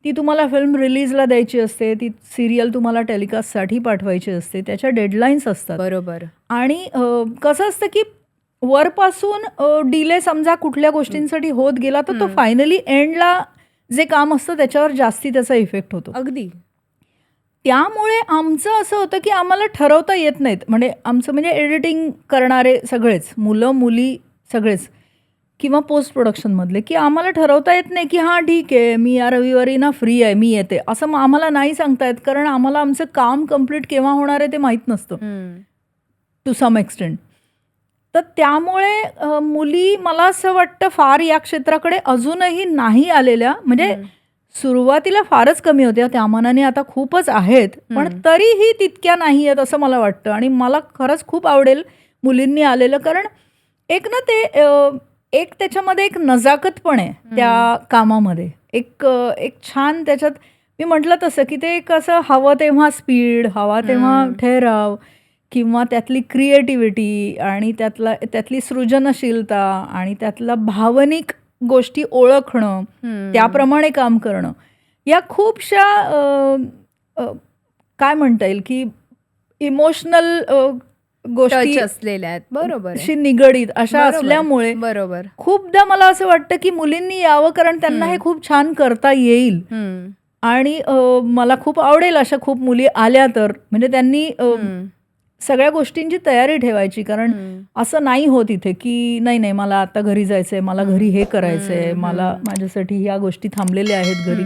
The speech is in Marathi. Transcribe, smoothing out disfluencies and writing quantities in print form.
ती तुम्हाला फिल्म रिलीजला द्यायची असते, ती सीरियल तुम्हाला टेलिकास्टसाठी पाठवायची असते, त्याच्या डेडलाईन्स असतात. बरोबर. आणि कसं असतं की वरपासून डिले समजा कुठल्या गोष्टींसाठी होत गेला तर तो फायनली एंडला जे काम असतं त्याच्यावर जास्ती त्याचा इफेक्ट होतो. अगदी. त्यामुळे आमचं असं होतं की आम्हाला ठरवता येत नाहीत. आमचं म्हणजे एडिटिंग करणारे सगळेच, मुलं मुली सगळेच किंवा पोस्ट प्रोडक्शनमधले, की आम्हाला ठरवता येत नाही की हां ठीक आहे, मी या रविवारी ना फ्री आहे, मी येते, असं आम्हाला नाही सांगता येत. कारण आम्हाला आमचं काम कम्प्लीट केव्हा होणार आहे ते माहीत नसतं टू सम एक्सटेंट. तर त्यामुळे मुली मला असं वाटतं फार या क्षेत्राकडे अजूनही नाही आलेल्या. म्हणजे सुरुवातीला फारच कमी होत्या, त्या मानाने आता खूपच आहेत, पण तरीही तितक्या नाही आहेत असं मला वाटतं. आणि मला खरंच खूप आवडेल मुलींनी आलेलं, कारण एक ना ते एक त्याच्यामध्ये एक नजाकत पण आहे त्या कामामध्ये. एक छान त्याच्यात मी म्हटलं तसं की ते एक असं हवं तेव्हा स्पीड, हवा तेव्हा ठहराव, किंवा त्यातली क्रिएटिव्हिटी आणि त्यातली सृजनशीलता आणि त्यातला भावनिक गोष्टी ओळखणं, त्याप्रमाणे काम करणं, या खूपशा काय म्हणता येईल की इमोशनल गोष्टी असलेल्या आहेत. बरोबर आहे. निगडीत अशा असल्यामुळे बरोबर. खूपदा मला असं वाटतं की मुलींनी यावं, कारण त्यांना हे खूप छान करता येईल. आणि मला खूप आवडेल अशा खूप मुली आल्या तर, म्हणजे त्यांनी सगळ्या गोष्टींची तयारी ठेवायची. कारण असं नाही होत इथे की नाही नाही मला आता घरी जायचंय, मला घरी हे करायचंय, मला माझ्यासाठी ह्या गोष्टी थांबलेल्या आहेत घरी.